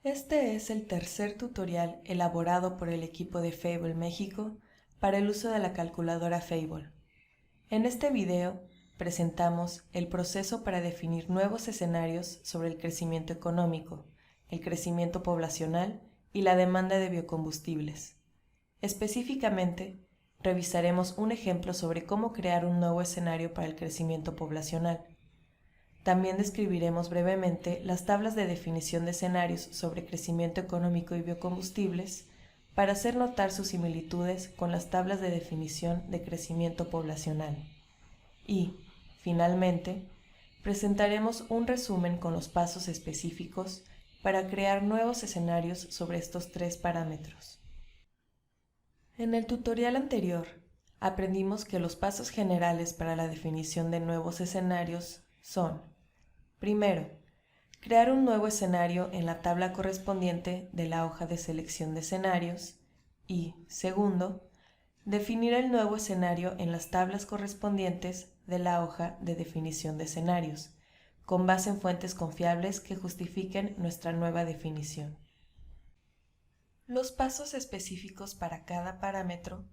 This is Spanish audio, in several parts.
Este es el tercer tutorial elaborado por el equipo de Fable México para el uso de la calculadora Fable. En este video presentamos el proceso para definir nuevos escenarios sobre el crecimiento económico, el crecimiento poblacional y la demanda de biocombustibles. Específicamente, revisaremos un ejemplo sobre cómo crear un nuevo escenario para el crecimiento poblacional. También describiremos brevemente las tablas de definición de escenarios sobre crecimiento económico y biocombustibles para hacer notar sus similitudes con las tablas de definición de crecimiento poblacional. Y, finalmente, presentaremos un resumen con los pasos específicos para crear nuevos escenarios sobre estos tres parámetros. En el tutorial anterior, aprendimos que los pasos generales para la definición de nuevos escenarios son: primero, crear un nuevo escenario en la tabla correspondiente de la hoja de selección de escenarios y, segundo, definir el nuevo escenario en las tablas correspondientes de la hoja de definición de escenarios, con base en fuentes confiables que justifiquen nuestra nueva definición. Los pasos específicos para cada parámetro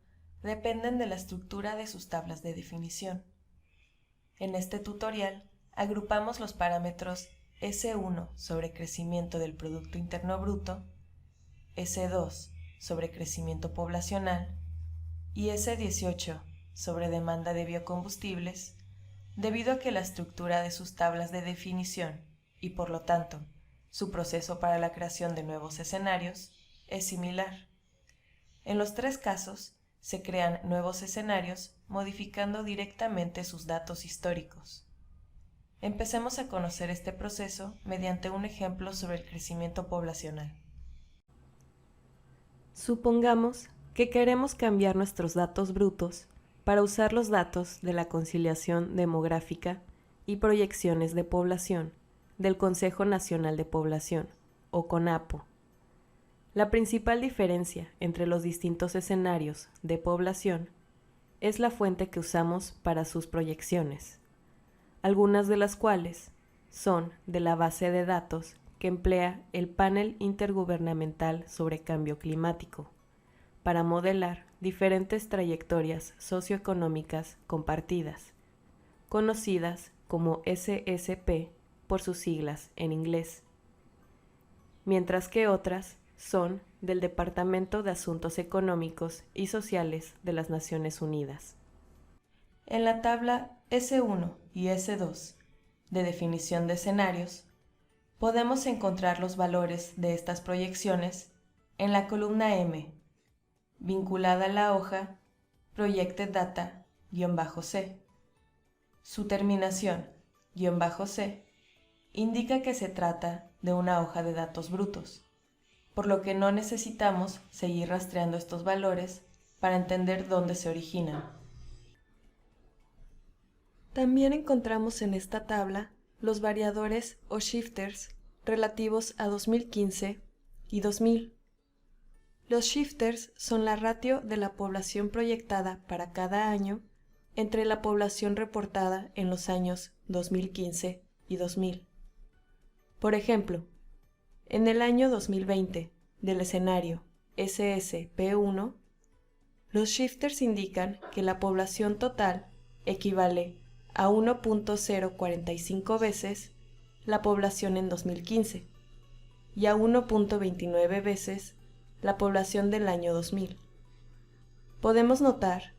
dependen de la estructura de sus tablas de definición. En este tutorial, agrupamos los parámetros S1 sobre crecimiento del Producto Interno Bruto, S2 sobre crecimiento poblacional y S18 sobre demanda de biocombustibles, debido a que la estructura de sus tablas de definición y, por lo tanto, su proceso para la creación de nuevos escenarios es similar. En los tres casos, se crean nuevos escenarios modificando directamente sus datos históricos. Empecemos a conocer este proceso mediante un ejemplo sobre el crecimiento poblacional. Supongamos que queremos cambiar nuestros datos brutos para usar los datos de la conciliación demográfica y proyecciones de población del Consejo Nacional de Población, o CONAPO. La principal diferencia entre los distintos escenarios de población es la fuente que usamos para sus proyecciones, algunas de las cuales son de la base de datos que emplea el Panel Intergubernamental sobre Cambio Climático para modelar diferentes trayectorias socioeconómicas compartidas, conocidas como SSP por sus siglas en inglés, mientras que otras son del Departamento de Asuntos Económicos y Sociales de las Naciones Unidas. En la tabla S1 y S2 de definición de escenarios, podemos encontrar los valores de estas proyecciones en la columna M, vinculada a la hoja Projected Data-C. Su terminación "-C" indica que se trata de una hoja de datos brutos, por lo que no necesitamos seguir rastreando estos valores para entender dónde se originan. También encontramos en esta tabla los variadores o shifters relativos a 2015 y 2000. Los shifters son la ratio de la población proyectada para cada año entre la población reportada en los años 2015 y 2000. Por ejemplo, en el año 2020 del escenario SSP1, los shifters indican que la población total equivale a 1.045 veces la población en 2015 y a 1.29 veces la población del año 2000. Podemos notar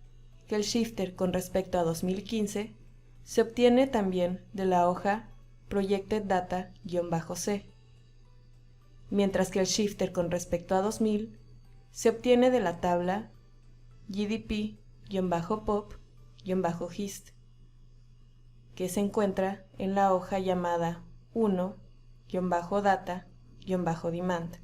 que el shifter con respecto a 2015 se obtiene también de la hoja Projected Data-C, mientras que el shifter con respecto a 2000 se obtiene de la tabla GDP-POP-HIST, que se encuentra en la hoja llamada 1-Data-Demand,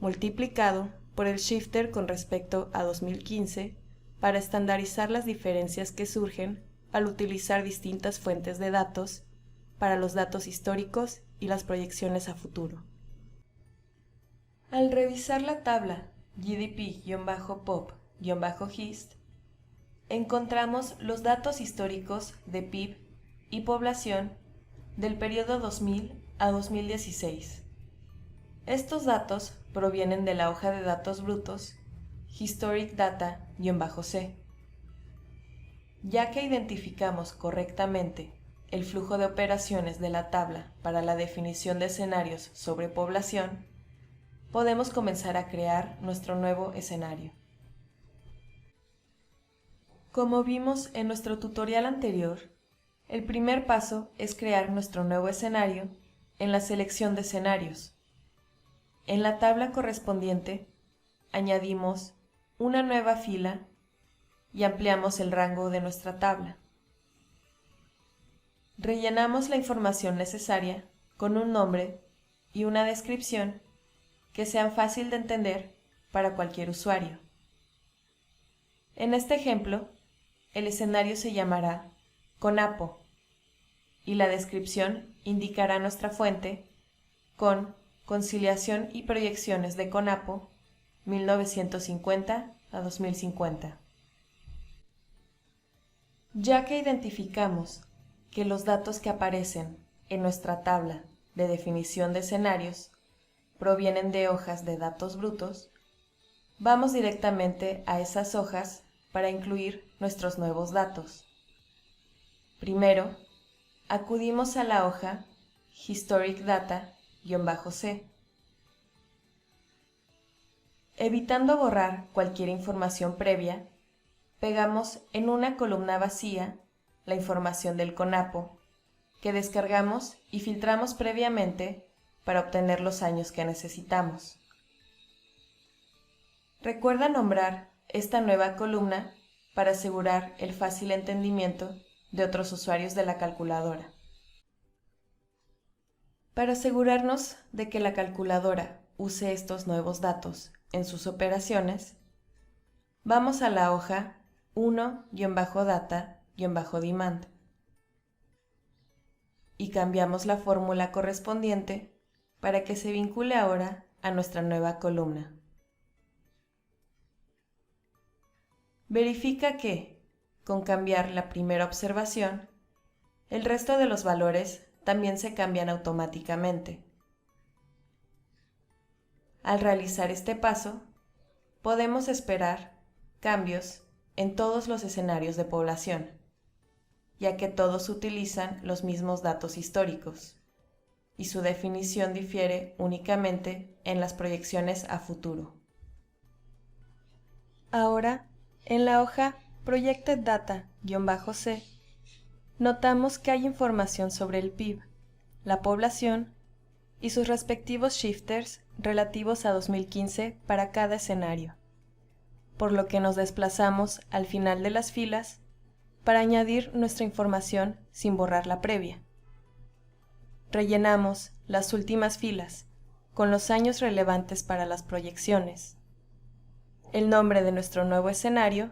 multiplicado por el shifter con respecto a 2015 para estandarizar las diferencias que surgen al utilizar distintas fuentes de datos para los datos históricos y las proyecciones a futuro. Al revisar la tabla GDP-POP-HIST, encontramos los datos históricos de PIB y población del periodo 2000 a 2016. Estos datos provienen de la hoja de datos brutos Historic Data-C. Ya que identificamos correctamente el flujo de operaciones de la tabla para la definición de escenarios sobre población, podemos comenzar a crear nuestro nuevo escenario. Como vimos en nuestro tutorial anterior, el primer paso es crear nuestro nuevo escenario en la selección de escenarios. En la tabla correspondiente, añadimos una nueva fila y ampliamos el rango de nuestra tabla. Rellenamos la información necesaria con un nombre y una descripción que sean fácil de entender para cualquier usuario. En este ejemplo, el escenario se llamará CONAPO y la descripción indicará nuestra fuente con Conciliación y Proyecciones de CONAPO 1950 a 2050. Ya que identificamos que los datos que aparecen en nuestra tabla de definición de escenarios provienen de hojas de datos brutos, vamos directamente a esas hojas para incluir nuestros nuevos datos. Primero, acudimos a la hoja Historic Data-C. Evitando borrar cualquier información previa, pegamos en una columna vacía la información del CONAPO, que descargamos y filtramos previamente para obtener los años que necesitamos. Recuerda nombrar esta nueva columna para asegurar el fácil entendimiento de otros usuarios de la calculadora. Para asegurarnos de que la calculadora use estos nuevos datos en sus operaciones, vamos a la hoja 1-data-demand y cambiamos la fórmula correspondiente para que se vincule ahora a nuestra nueva columna. Verifica que, con cambiar la primera observación, el resto de los valores también se cambian automáticamente. Al realizar este paso, podemos esperar cambios en todos los escenarios de población, ya que todos utilizan los mismos datos históricos, y su definición difiere únicamente en las proyecciones a futuro. Ahora, en la hoja Projected Data-C, notamos que hay información sobre el PIB, la población y sus respectivos shifters relativos a 2015 para cada escenario, por lo que nos desplazamos al final de las filas para añadir nuestra información sin borrar la previa. Rellenamos las últimas filas con los años relevantes para las proyecciones, el nombre de nuestro nuevo escenario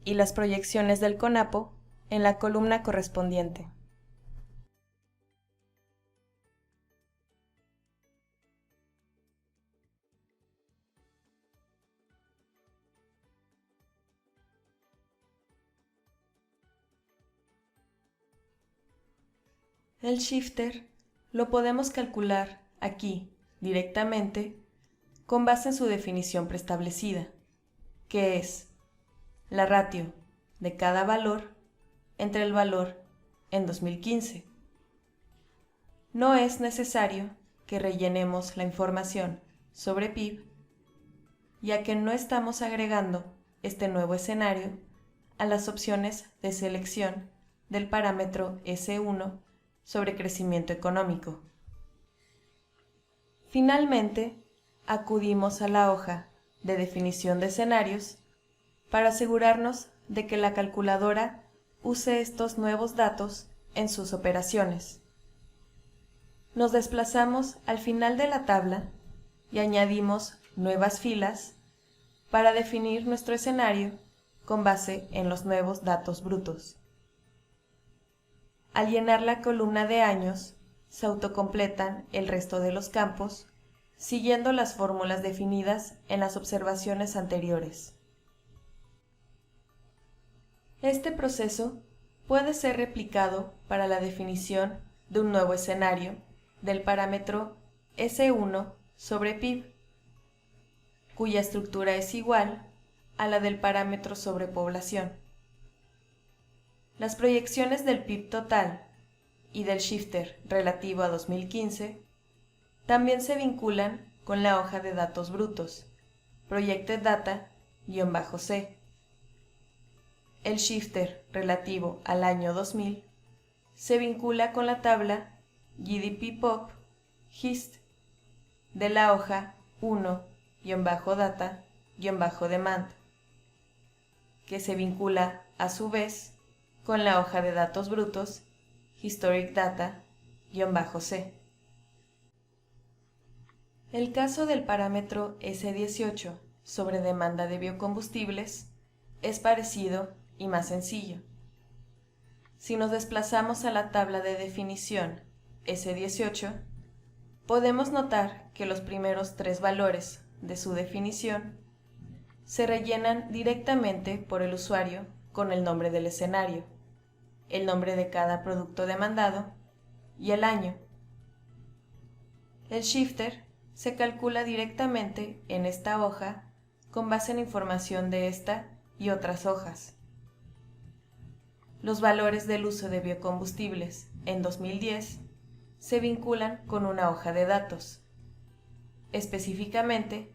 y las proyecciones del CONAPO en la columna correspondiente. El shifter lo podemos calcular aquí directamente con base en su definición preestablecida, que es la ratio de cada valor entre el valor en 2015. No es necesario que rellenemos la información sobre PIB, ya que no estamos agregando este nuevo escenario a las opciones de selección del parámetro S1 sobre crecimiento económico. Finalmente, acudimos a la hoja de definición de escenarios para asegurarnos de que la calculadora use estos nuevos datos en sus operaciones. Nos desplazamos al final de la tabla y añadimos nuevas filas para definir nuestro escenario con base en los nuevos datos brutos. Al llenar la columna de años, se autocompletan el resto de los campos, siguiendo las fórmulas definidas en las observaciones anteriores. Este proceso puede ser replicado para la definición de un nuevo escenario del parámetro S1 sobre PIB, cuya estructura es igual a la del parámetro sobre población. Las proyecciones del PIB total y del shifter relativo a 2015 también se vinculan con la hoja de datos brutos, Projected Data-C. El shifter relativo al año 2000 se vincula con la tabla GDP Pop HIST de la hoja 1-Data-Demand, que se vincula a su vez con la hoja de datos brutos Historic Data-C. El caso del parámetro S18 sobre demanda de biocombustibles es parecido y más sencillo. Si nos desplazamos a la tabla de definición S18, podemos notar que los primeros tres valores de su definición se rellenan directamente por el usuario con el nombre del escenario, el nombre de cada producto demandado y el año. El shifter se calcula directamente en esta hoja con base en información de esta y otras hojas. Los valores del uso de biocombustibles en 2010 se vinculan con una hoja de datos, específicamente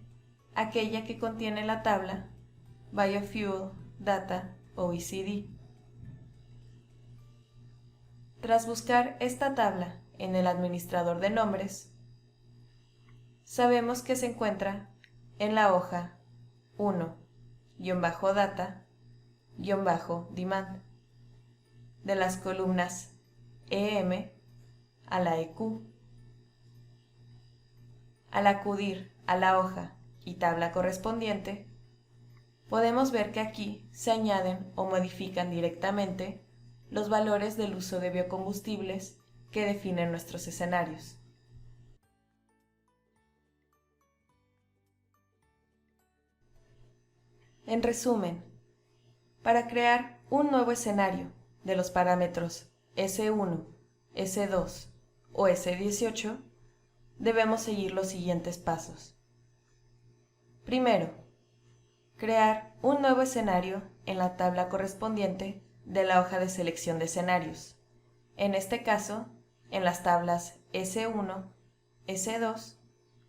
aquella que contiene la tabla Biofuel Data OECD. Tras buscar esta tabla en el administrador de nombres, sabemos que se encuentra en la hoja 1-Data-Demand de las columnas EM a la EQ. Al acudir a la hoja y tabla correspondiente, podemos ver que aquí se añaden o modifican directamente los valores del uso de biocombustibles que definen nuestros escenarios. En resumen, para crear un nuevo escenario de los parámetros S1, S2 o S18, debemos seguir los siguientes pasos. Primero, crear un nuevo escenario en la tabla correspondiente de la hoja de selección de escenarios, en este caso, en las tablas S1, S2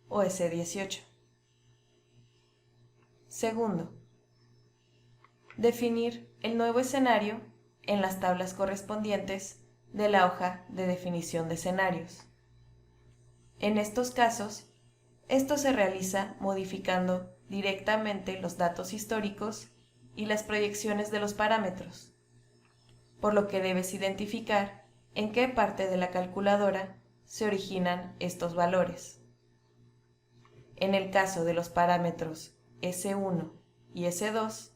o S18. Segundo, definir el nuevo escenario en las tablas correspondientes de la hoja de definición de escenarios. En estos casos, esto se realiza modificando directamente los datos históricos y las proyecciones de los parámetros, por lo que debes identificar en qué parte de la calculadora se originan estos valores. En el caso de los parámetros S1 y S2,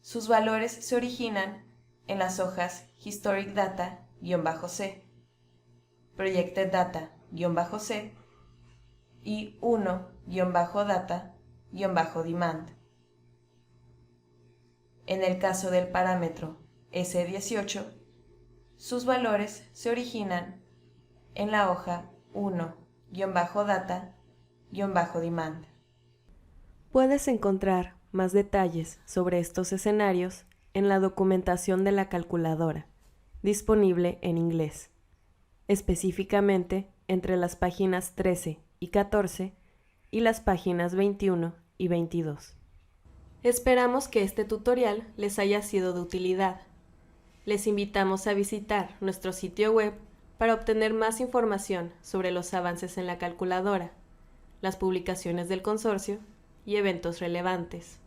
sus valores se originan en las hojas Historic Data-C, Projected Data-C y 1-Data-Demand. En el caso del parámetro S18, sus valores se originan en la hoja 1-Data-Demand. Puedes encontrar más detalles sobre estos escenarios en la documentación de la calculadora, disponible en inglés, específicamente entre las páginas 13 y 14 y las páginas 21 y 22. Esperamos que este tutorial les haya sido de utilidad. Les invitamos a visitar nuestro sitio web para obtener más información sobre los avances en la calculadora, las publicaciones del consorcio y eventos relevantes.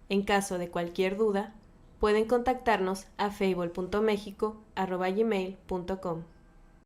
En caso de cualquier duda, pueden contactarnos a fable.mexico@gmail.com.